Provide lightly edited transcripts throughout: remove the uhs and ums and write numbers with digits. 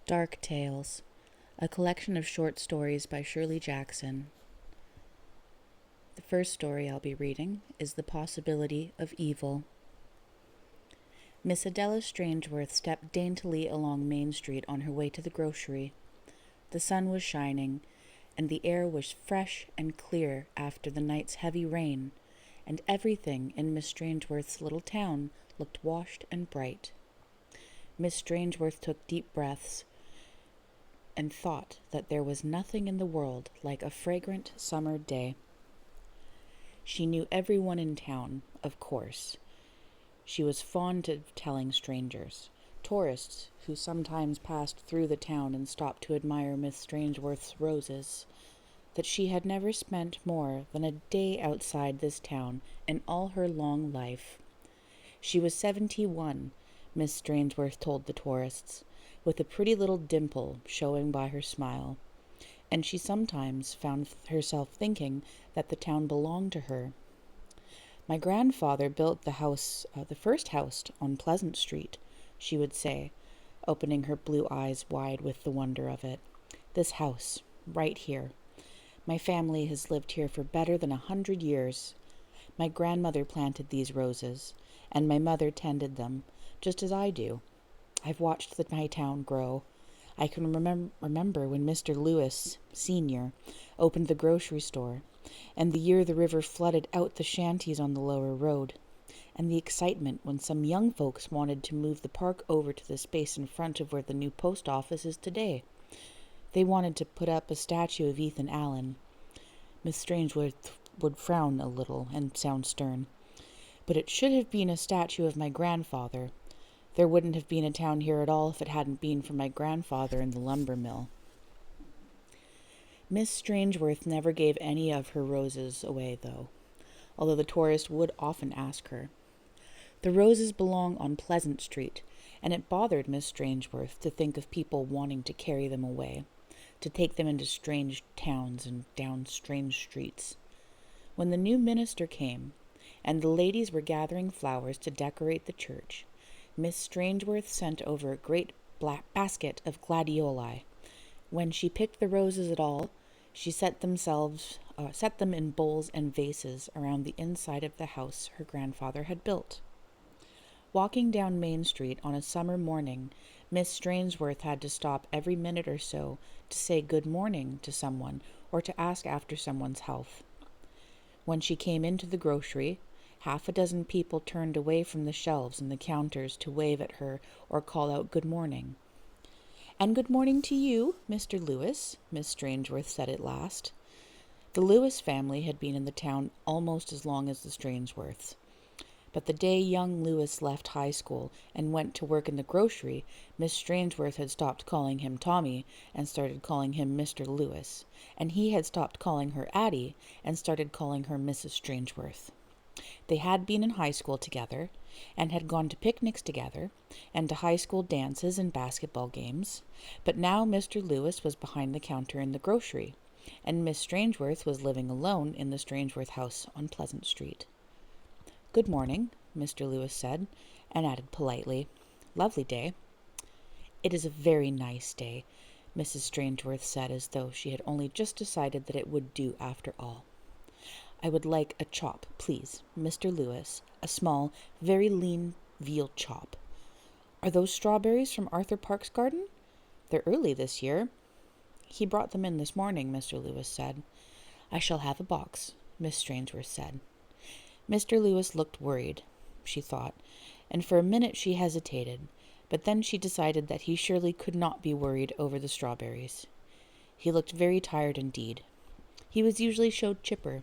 Dark Tales, a collection of short stories by Shirley Jackson. The first story I'll be reading is The Possibility of Evil. Miss Adela Strangeworth stepped daintily along Main Street on her way to the grocery. The sun was shining, and the air was fresh and clear after the night's heavy rain, and everything in Miss Strangeworth's little town looked washed and bright. Miss Strangeworth took deep breaths and thought that there was nothing in the world like a fragrant summer day. She knew everyone in town, of course. She was fond of telling strangers, tourists who sometimes passed through the town and stopped to admire Miss Strangeworth's roses, that she had never spent more than a day outside this town in all her long life. She was 71, Miss Strangeworth told the tourists, with a pretty little dimple showing by her smile, and she sometimes found herself thinking that the town belonged to her. "My grandfather built the first house on Pleasant Street," she would say, opening her blue eyes wide with the wonder of it. "This house, right here. My family has lived here for better than 100 years. My grandmother planted these roses, and my mother tended them, just as I do. I've watched my town grow. I can remember when Mr. Lewis, Sr., opened the grocery store, and the year the river flooded out the shanties on the lower road, and the excitement when some young folks wanted to move the park over to the space in front of where the new post office is today. They wanted to put up a statue of Ethan Allen." Miss Strangeworth would frown a little and sound stern. "But it should have been a statue of my grandfather. There wouldn't have been a town here at all if it hadn't been for my grandfather and the lumber mill." Miss Strangeworth never gave any of her roses away, though, although the tourist would often ask her. The roses belong on Pleasant Street, and it bothered Miss Strangeworth to think of people wanting to carry them away, to take them into strange towns and down strange streets. When the new minister came, and the ladies were gathering flowers to decorate the church, Miss Strangeworth sent over a great black basket of gladioli. When she picked the roses at all, she set them in bowls and vases around the inside of the house her grandfather had built. Walking down Main Street on a summer morning, Miss Strangeworth had to stop every minute or so to say good morning to someone or to ask after someone's health. When she came into the grocery, half a dozen people turned away from the shelves and the counters to wave at her or call out good morning. "And good morning to you, Mr. Lewis," Miss Strangeworth said at last. The Lewis family had been in the town almost as long as the Strangeworths. But the day young Lewis left high school and went to work in the grocery, Miss Strangeworth had stopped calling him Tommy and started calling him Mr. Lewis, and he had stopped calling her Addie and started calling her Mrs. Strangeworth. They had been in high school together, and had gone to picnics together, and to high school dances and basketball games, but now Mr. Lewis was behind the counter in the grocery, and Miss Strangeworth was living alone in the Strangeworth house on Pleasant Street. "Good morning," Mr. Lewis said, and added politely, "Lovely day." "It is a very nice day," Mrs. Strangeworth said, as though she had only just decided that it would do after all. "I would like a chop, please, Mr. Lewis, a small, very lean veal chop. Are those strawberries from Arthur Park's garden? They're early this year." "He brought them in this morning," Mr. Lewis said. "I shall have a box," Miss Strangeworth said. Mr. Lewis looked worried, she thought, and for a minute she hesitated, but then she decided that he surely could not be worried over the strawberries. He looked very tired indeed. He was usually so chipper,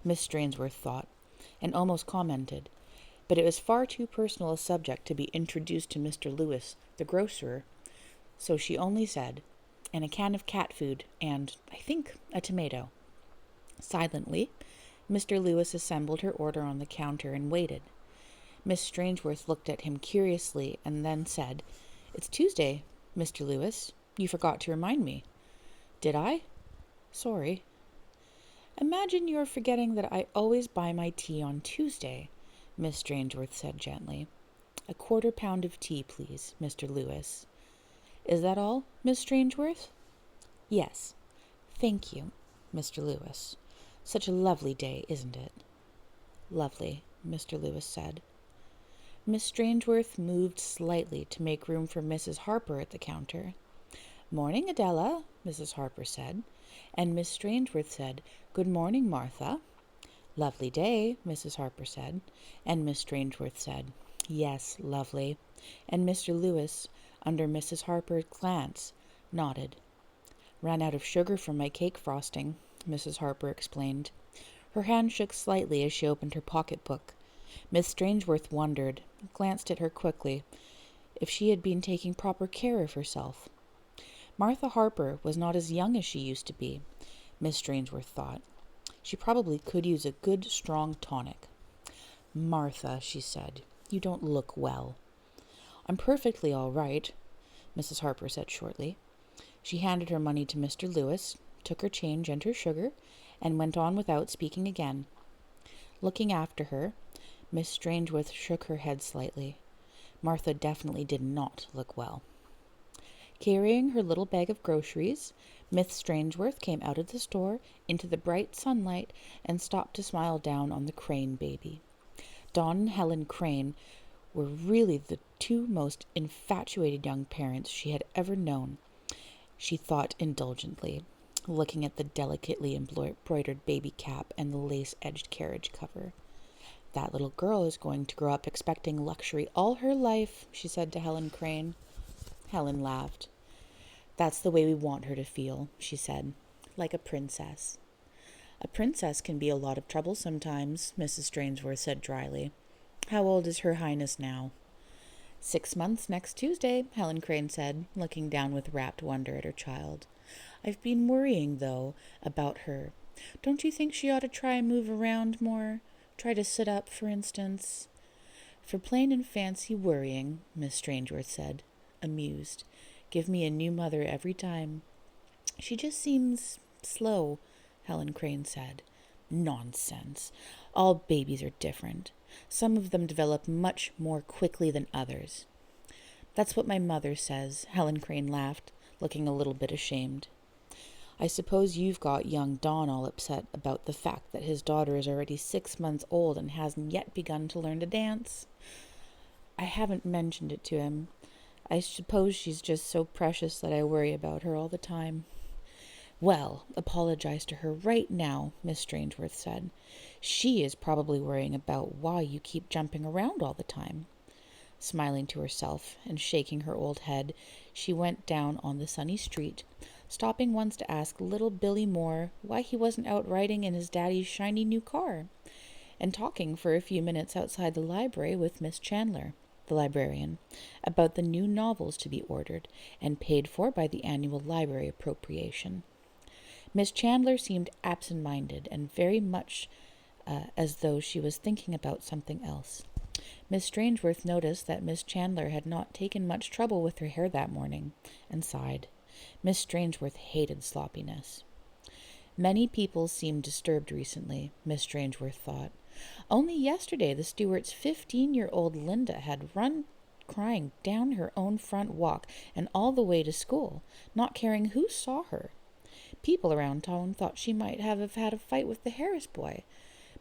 Miss Strangeworth thought, and almost commented, but it was far too personal a subject to be introduced to Mr. Lewis, the grocer, so she only said, "And a can of cat food, and, I think, a tomato." Silently, Mr. Lewis assembled her order on the counter and waited. Miss Strangeworth looked at him curiously and then said, "It's Tuesday, Mr. Lewis. You forgot to remind me." "Did I? Sorry." "Imagine you're forgetting that I always buy my tea on Tuesday," Miss Strangeworth said gently. "A 1/4 pound of tea, please, Mr. Lewis." Is that all, Miss Strangeworth? Yes. Thank you, Mr. Lewis. Such a lovely day, isn't it? Lovely, Mr. Lewis said. Miss Strangeworth moved slightly to make room for Mrs. Harper at the counter. Morning, Adela, Mrs. Harper said, and Miss Strangeworth said, Good morning, Martha. Lovely day, Mrs. Harper said, and Miss Strangeworth said, Yes, lovely, and Mr. Lewis, under Mrs. Harper's glance, nodded. Ran out of sugar from my cake frosting, Mrs. Harper explained. Her hand shook slightly as she opened her pocketbook. Miss Strangeworth wondered, glanced at her quickly, if she had been taking proper care of herself. Martha Harper was not as young as she used to be, Miss Strangeworth thought. She probably could use a good, strong tonic. Martha, she said, you don't look well. I'm perfectly all right, Mrs. Harper said shortly. She handed her money to Mr. Lewis, took her change and her sugar, and went on without speaking again. Looking after her, Miss Strangeworth shook her head slightly. Martha definitely did not look well. Carrying her little bag of groceries, Miss Strangeworth came out of the store into the bright sunlight and stopped to smile down on the Crane baby. Dawn and Helen Crane were really the two most infatuated young parents she had ever known, she thought indulgently, looking at the delicately embroidered baby cap and the lace-edged carriage cover. That little girl is going to grow up expecting luxury all her life, she said to Helen Crane. Helen laughed. That's the way we want her to feel, she said, like a princess. A princess can be a lot of trouble sometimes, Mrs. Strangeworth said dryly. How old is Her Highness now? 6 months next Tuesday, Helen Crane said, looking down with rapt wonder at her child. I've been worrying, though, about her. Don't you think she ought to try and move around more? Try to sit up, for instance? For plain and fancy worrying, Miss Strangeworth said, amused. Give me a new mother every time. She just seems slow, Helen Crane said. Nonsense. All babies are different. Some of them develop much more quickly than others. That's what my mother says, Helen Crane laughed, looking a little bit ashamed. I suppose you've got young Don all upset about the fact that his daughter is already 6 months old and hasn't yet begun to learn to dance. I haven't mentioned it to him. I suppose she's just so precious that I worry about her all the time. Well, apologize to her right now, Miss Strangeworth said. She is probably worrying about why you keep jumping around all the time. Smiling to herself and shaking her old head, she went down on the sunny street, stopping once to ask little Billy Moore why he wasn't out riding in his daddy's shiny new car, and talking for a few minutes outside the library with Miss Chandler, the librarian, about the new novels to be ordered and paid for by the annual library appropriation. Miss Chandler seemed absent-minded and very much as though she was thinking about something else. Miss Strangeworth noticed that Miss Chandler had not taken much trouble with her hair that morning, and sighed. Miss Strangeworth hated sloppiness. Many people seemed disturbed recently, Miss Strangeworth thought. Only yesterday the Stewart's 15-year-old Linda had run crying down her own front walk and all the way to school, not caring who saw her. People around town thought she might have had a fight with the Harris boy,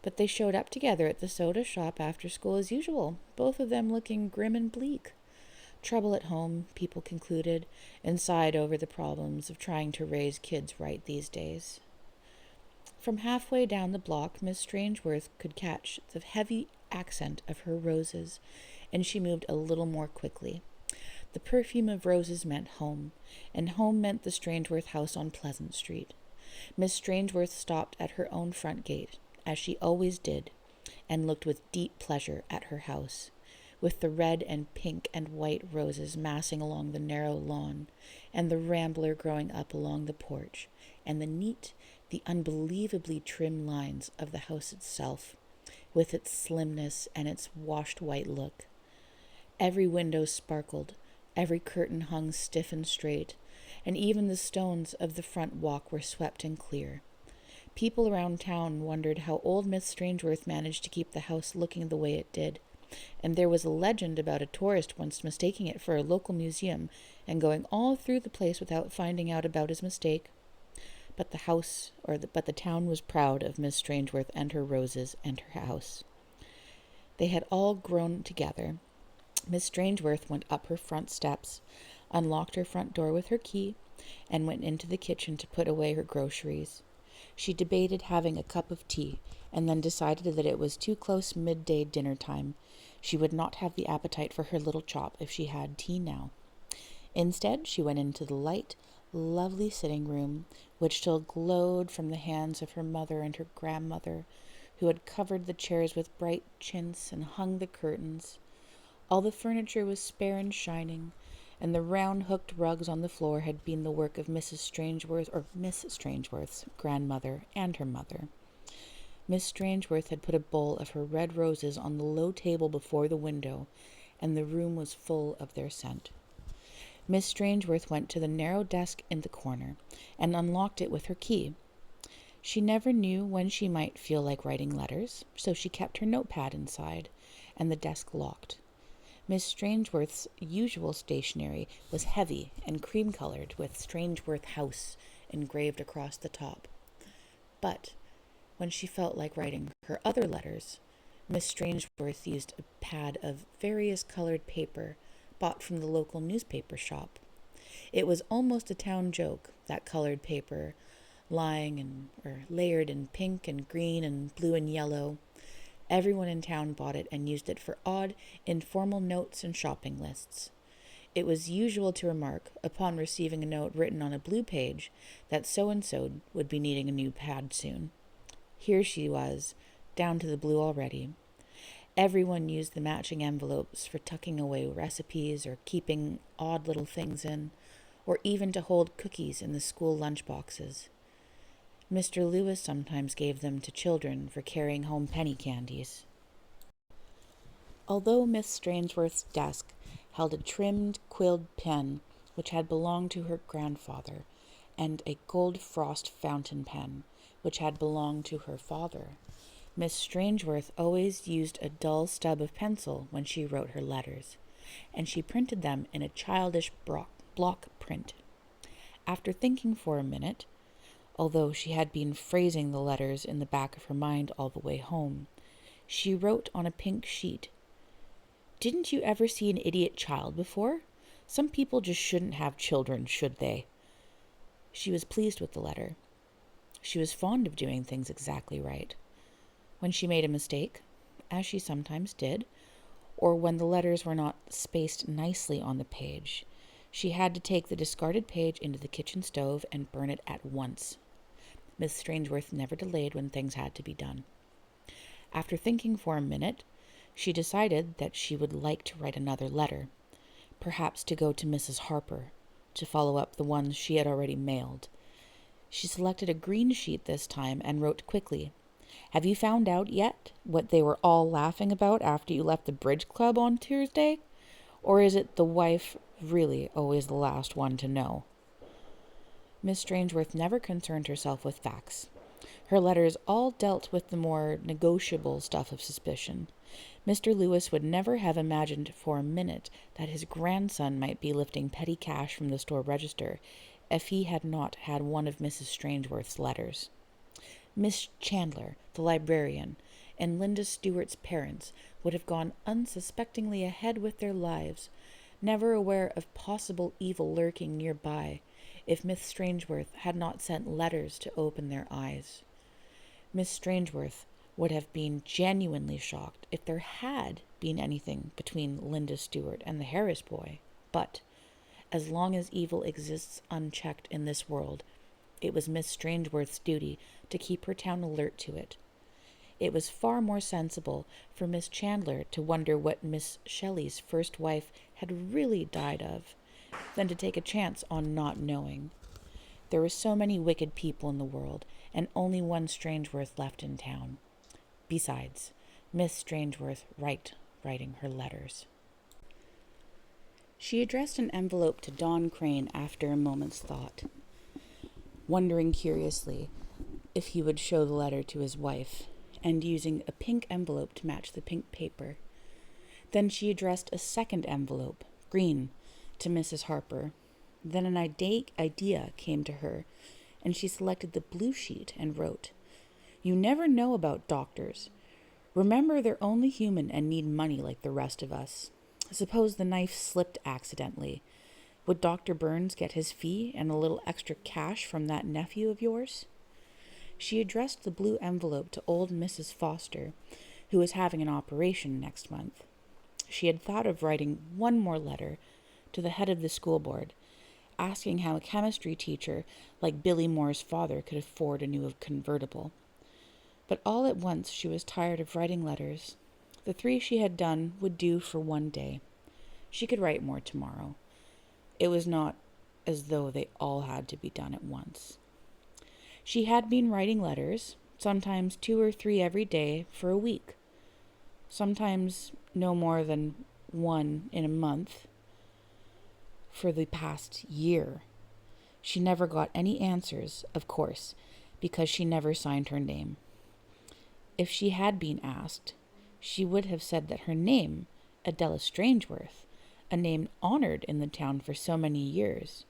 but they showed up together at the soda shop after school as usual, both of them looking grim and bleak. Trouble at home, people concluded, and sighed over the problems of trying to raise kids right these days. From halfway down the block, Miss Strangeworth could catch the heavy accent of her roses, and she moved a little more quickly. The perfume of roses meant home, and home meant the Strangeworth house on Pleasant Street. Miss Strangeworth stopped at her own front gate, as she always did, and looked with deep pleasure at her house, with the red and pink and white roses massing along the narrow lawn, and the rambler growing up along the porch, and the unbelievably trim lines of the house itself, with its slimness and its washed white look. Every window sparkled, every curtain hung stiff and straight, and even the stones of the front walk were swept and clear. People around town wondered how old Miss Strangeworth managed to keep the house looking the way it did, and there was a legend about a tourist once mistaking it for a local museum and going all through the place without finding out about his mistake. But the town was proud of Miss Strangeworth and her roses and her house. They had all grown together. Miss Strangeworth went up her front steps, unlocked her front door with her key, and went into the kitchen to put away her groceries. She debated having a cup of tea, and then decided that it was too close midday dinner time. She would not have the appetite for her little chop if she had tea now. Instead, she went into the light, lovely sitting room, which still glowed from the hands of her mother and her grandmother, who had covered the chairs with bright chintz and hung the curtains. All the furniture was spare and shining, and the round hooked rugs on the floor had been the work of Miss Strangeworth's grandmother and her mother. Miss Strangeworth had put a bowl of her red roses on the low table before the window, and the room was full of their scent. Miss Strangeworth went to the narrow desk in the corner and unlocked it with her key. She never knew when she might feel like writing letters, so she kept her notepad inside and the desk locked. Miss Strangeworth's usual stationery was heavy and cream-colored with Strangeworth House engraved across the top. But when she felt like writing her other letters, Miss Strangeworth used a pad of various colored paper bought from the local newspaper shop. It was almost a town joke, that colored paper, layered in pink and green and blue and yellow. Everyone in town bought it and used it for odd, informal notes and shopping lists. It was usual to remark, upon receiving a note written on a blue page, that so-and-so would be needing a new pad soon. Here she was, down to the blue already. Everyone used the matching envelopes for tucking away recipes or keeping odd little things in, or even to hold cookies in the school lunch boxes. Mr. Lewis sometimes gave them to children for carrying home penny candies. Although Miss Strangeworth's desk held a trimmed quilled pen which had belonged to her grandfather, and a gold frost fountain pen which had belonged to her father, Miss Strangeworth always used a dull stub of pencil when she wrote her letters, and she printed them in a childish block print. After thinking for a minute, although she had been phrasing the letters in the back of her mind all the way home, she wrote on a pink sheet, "Didn't you ever see an idiot child before? Some people just shouldn't have children, should they?" She was pleased with the letter. She was fond of doing things exactly right. When she made a mistake, as she sometimes did, or when the letters were not spaced nicely on the page, she had to take the discarded page into the kitchen stove and burn it at once. Miss Strangeworth never delayed when things had to be done. After thinking for a minute, she decided that she would like to write another letter, perhaps to go to Mrs. Harper, to follow up the ones she had already mailed. She selected a green sheet this time and wrote quickly, "Have you found out yet what they were all laughing about after you left the bridge club on Tuesday? Or is it the wife really always the last one to know?" Miss Strangeworth never concerned herself with facts. Her letters all dealt with the more negotiable stuff of suspicion. Mr. Lewis would never have imagined for a minute that his grandson might be lifting petty cash from the store register if he had not had one of Mrs. Strangeworth's letters. Miss Chandler, the librarian, and Linda Stewart's parents would have gone unsuspectingly ahead with their lives, never aware of possible evil lurking nearby, if Miss Strangeworth had not sent letters to open their eyes. Miss Strangeworth would have been genuinely shocked if there had been anything between Linda Stewart and the Harris boy, but as long as evil exists unchecked in this world, it was Miss Strangeworth's duty to keep her town alert to it. It was far more sensible for Miss Chandler to wonder what Miss Shelley's first wife had really died of, than to take a chance on not knowing. There were so many wicked people in the world, and only one Strangeworth left in town. Besides, Miss Strangeworth writing her letters. She addressed an envelope to Don Crane after a moment's thought, wondering curiously if he would show the letter to his wife, and using a pink envelope to match the pink paper. Then she addressed a second envelope, green, to Mrs. Harper. Then an idea came to her, and she selected the blue sheet and wrote, "You never know about doctors. Remember, they're only human and need money like the rest of us. Suppose the knife slipped accidentally. Would Dr. Burns get his fee and a little extra cash from that nephew of yours?" She addressed the blue envelope to old Mrs. Foster, who was having an operation next month. She had thought of writing one more letter to the head of the school board, asking how a chemistry teacher like Billy Moore's father could afford a new convertible. But all at once she was tired of writing letters. The 3 she had done would do for one day. She could write more tomorrow. It was not as though they all had to be done at once. She had been writing letters, sometimes 2 or 3 every day, for a week. Sometimes no more than one in a month for the past year. She never got any answers, of course, because she never signed her name. If she had been asked, she would have said that her name, Adela Strangeworth, a name honored in the town for so many years,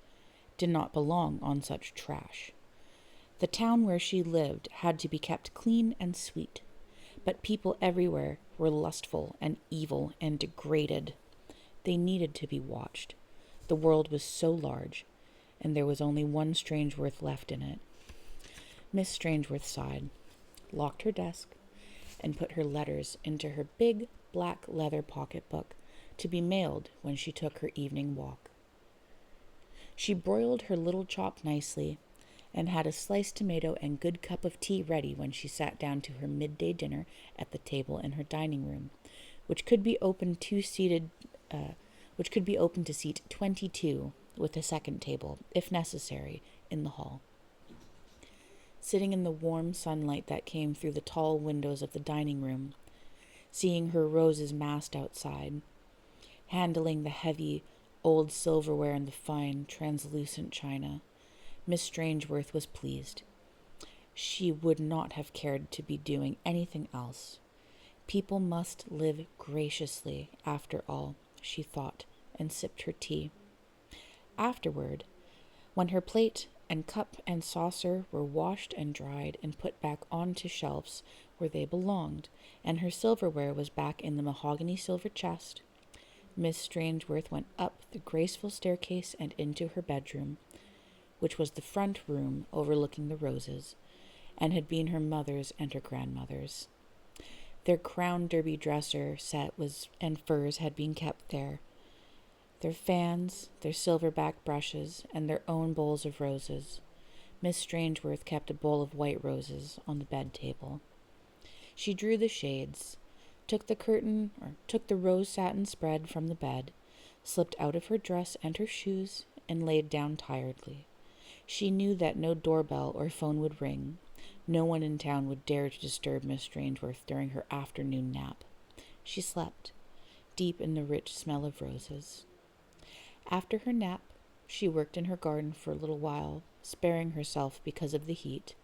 did not belong on such trash. The town where she lived had to be kept clean and sweet, but people everywhere were lustful and evil and degraded. They needed to be watched. The world was so large, and there was only one Strangeworth left in it. Miss Strangeworth sighed, locked her desk, and put her letters into her big black leather pocketbook to be mailed when she took her evening walk. She broiled her little chop nicely and had a sliced tomato and good cup of tea ready when she sat down to her midday dinner at the table in her dining room, which could be open to seat 22, with a second table, if necessary, in the hall. Sitting in the warm sunlight that came through the tall windows of the dining room, seeing her roses massed outside, handling the heavy, old silverware and the fine, translucent china, Miss Strangeworth was pleased. She would not have cared to be doing anything else. People must live graciously, after all, she thought, and sipped her tea. Afterward, when her plate and cup and saucer were washed and dried and put back onto shelves where they belonged, and her silverware was back in the mahogany silver chest, Miss Strangeworth went up the graceful staircase and into her bedroom, which was the front room overlooking the roses, and had been her mother's and her grandmother's. Their crown derby dresser set and furs had been kept there, their fans, their silverback brushes, and their own bowls of roses. Miss Strangeworth kept a bowl of white roses on the bed table. She drew the shades, took the rose satin spread from the bed, slipped out of her dress and her shoes, and laid down tiredly. She knew that no doorbell or phone would ring. No one in town would dare to disturb Miss Strangeworth during her afternoon nap. She slept, deep in the rich smell of roses. After her nap, she worked in her garden for a little while, sparing herself because of the heat.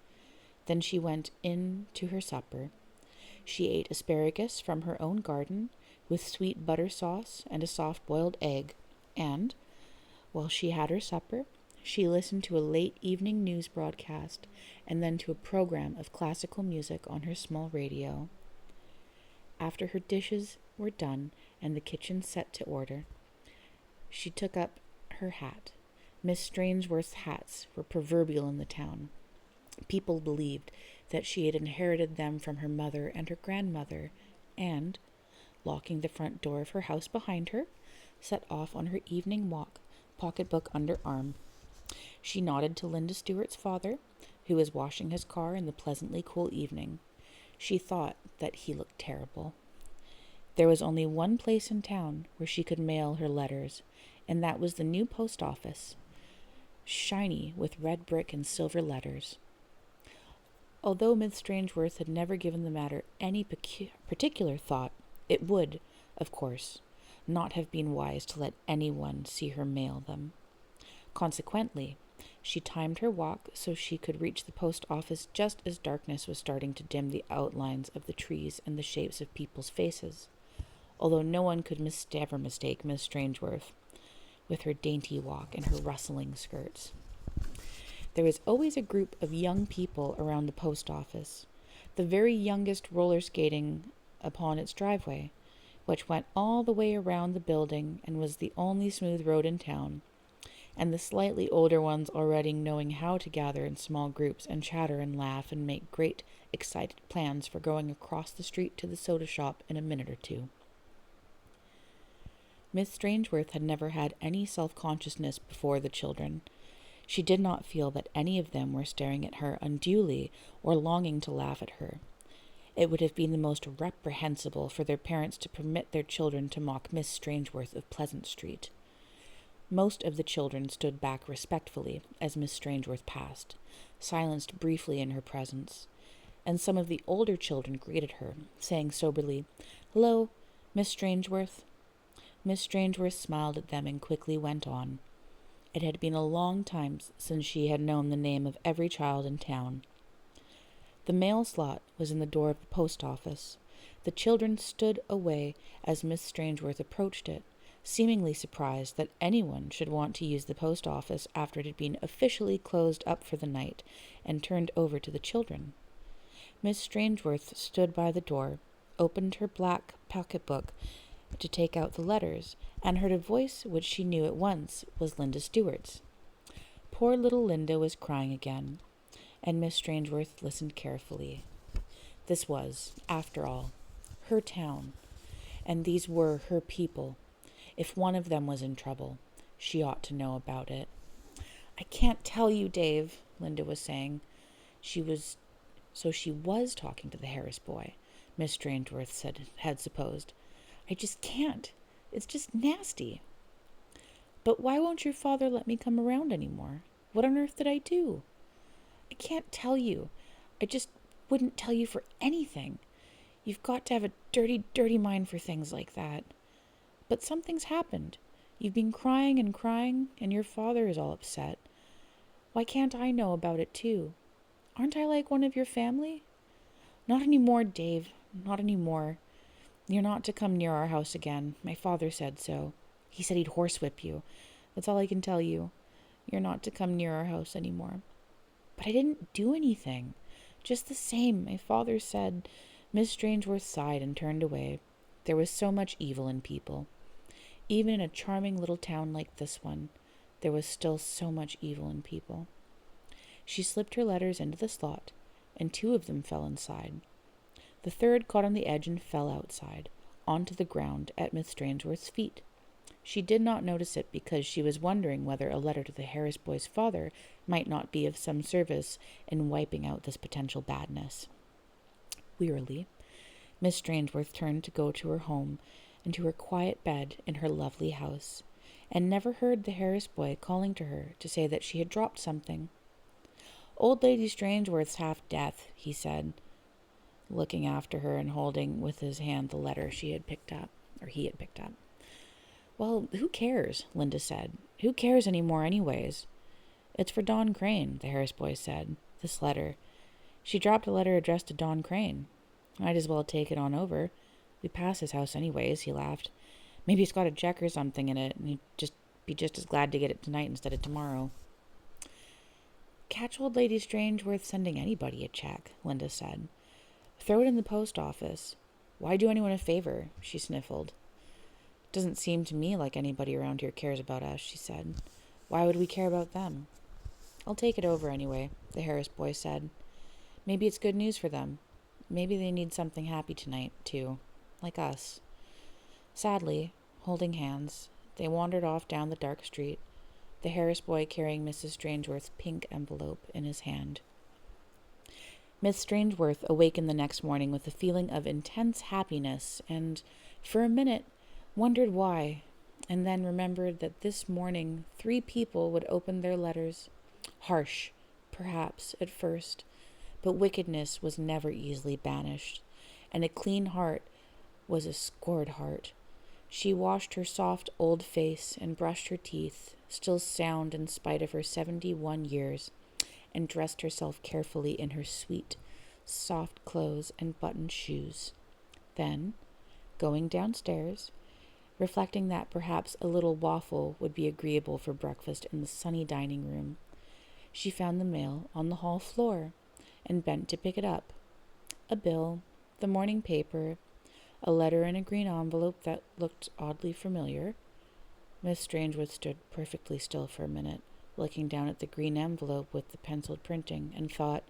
Then she went in to her supper. She ate asparagus from her own garden, with sweet butter sauce and a soft-boiled egg, and, while she had her supper, she listened to a late evening news broadcast and then to a program of classical music on her small radio. After her dishes were done and the kitchen set to order, she took up her hat. Miss Strangeworth's hats were proverbial in the town. People believed that she had inherited them from her mother and her grandmother, and, locking the front door of her house behind her, set off on her evening walk, pocketbook under arm. She nodded to Linda Stewart's father, who was washing his car in the pleasantly cool evening. She thought that he looked terrible. There was only one place in town where she could mail her letters, and that was the new post office, shiny with red brick and silver letters. Although Miss Strangeworth had never given the matter any particular thought, it would, of course, not have been wise to let anyone see her mail them. Consequently, she timed her walk so she could reach the post office just as darkness was starting to dim the outlines of the trees and the shapes of people's faces. although no one could ever mistake Miss Strangeworth, with her dainty walk and her rustling skirts. There was always a group of young people around the post office, the very youngest roller skating upon its driveway, which went all the way around the building and was the only smooth road in town, and the slightly older ones already knowing how to gather in small groups and chatter and laugh and make great, excited plans for going across the street to the soda shop in a minute or two. Miss Strangeworth had never had any self-consciousness before the children. She did not feel that any of them were staring at her unduly or longing to laugh at her. It would have been the most reprehensible for their parents to permit their children to mock Miss Strangeworth of Pleasant Street. Most of the children stood back respectfully as Miss Strangeworth passed, silenced briefly in her presence, and some of the older children greeted her, saying soberly, "Hello, Miss Strangeworth." Miss Strangeworth smiled at them and quickly went on. It had been a long time since she had known the name of every child in town. The mail slot was in the door of the post office. The children stood away as Miss Strangeworth approached it, seemingly surprised that anyone should want to use the post office after it had been officially closed up for the night and turned over to the children. Miss Strangeworth stood by the door, opened her black pocketbook to take out the letters, and heard a voice which she knew at once was Linda Stewart's. Poor little Linda was crying again, and Miss Strangeworth listened carefully. This was, after all, her town, and these were her people. If one of them was in trouble, she ought to know about it. "I can't tell you, Dave," Linda was saying. She was talking to the Harris boy, Miss Strangeworth had supposed. "I just can't. It's just nasty." "But why won't your father let me come around anymore? What on earth did I do?" "I can't tell you. I just wouldn't tell you for anything. You've got to have a dirty, dirty mind for things like that. But something's happened. You've been crying, and your father is all upset. Why can't I know about it too? Aren't I like one of your family?" "Not anymore, Dave. Not anymore. You're not to come near our house again. My father said so. He said he'd horsewhip you. That's all I can tell you. You're not to come near our house anymore." "But I didn't do anything. Just the same, my father said." Miss Strangeworth sighed and turned away. There was so much evil in people. Even in a charming little town like this one, there was still so much evil in people. She slipped her letters into the slot, and 2 of them fell inside. The third caught on the edge and fell outside, onto the ground at Miss Strangeworth's feet. She did not notice it because she was wondering whether a letter to the Harris boy's father might not be of some service in wiping out this potential badness. Wearily, Miss Strangeworth turned to go to her home and to her quiet bed in her lovely house, and never heard the Harris boy calling to her to say that she had dropped something. "Old Lady Strangeworth's half deaf," he said, looking after her and holding with his hand the letter he had picked up. "Well, who cares?" Linda said. "Who cares anymore anyways?" "It's for Don Crane," the Harris boy said. "This letter. She dropped a letter addressed to Don Crane. Might as well take it on over. We pass his house anyways," he laughed. "Maybe it's got a check or something in it, and he'd be just as glad to get it tonight instead of tomorrow." "Catch old Lady Strangeworth sending anybody a check," Linda said. "Throw it in the post office. Why do anyone a favor?" she sniffled. "Doesn't seem to me like anybody around here cares about us," she said. "Why would we care about them?" "I'll take it over anyway," the Harris boy said. "Maybe it's good news for them. Maybe they need something happy tonight, too. Like us." Sadly, holding hands, they wandered off down the dark street, the Harris boy carrying Mrs. Strangeworth's pink envelope in his hand. Miss Strangeworth awakened the next morning with a feeling of intense happiness and, for a minute, wondered why, and then remembered that this morning 3 people would open their letters. Harsh, perhaps, at first, but wickedness was never easily banished, and a clean heart was a scored heart. She washed her soft old face and brushed her teeth, still sound in spite of her 71 years, and dressed herself carefully in her sweet, soft clothes and buttoned shoes. Then, Going downstairs, reflecting that perhaps a little waffle would be agreeable for breakfast in the sunny dining room, she found the mail on the hall floor and bent to pick it up. A bill, the morning paper, a letter in a green envelope that looked oddly familiar. Miss Strangeworth stood perfectly still for a minute, looking down at the green envelope with the penciled printing, and thought,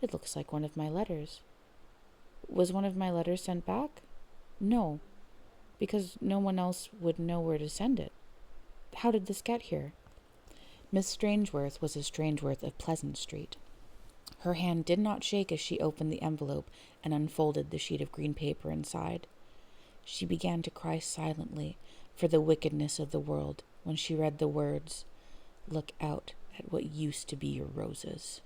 "It looks like one of my letters." Was one of my letters sent back? No, because no one else would know where to send it. How did this get here? Miss Strangeworth was a Strangeworth of Pleasant Street. Her hand did not shake as she opened the envelope and unfolded the sheet of green paper inside. She began to cry silently for the wickedness of the world when she read the words, "Look out at what used to be your roses."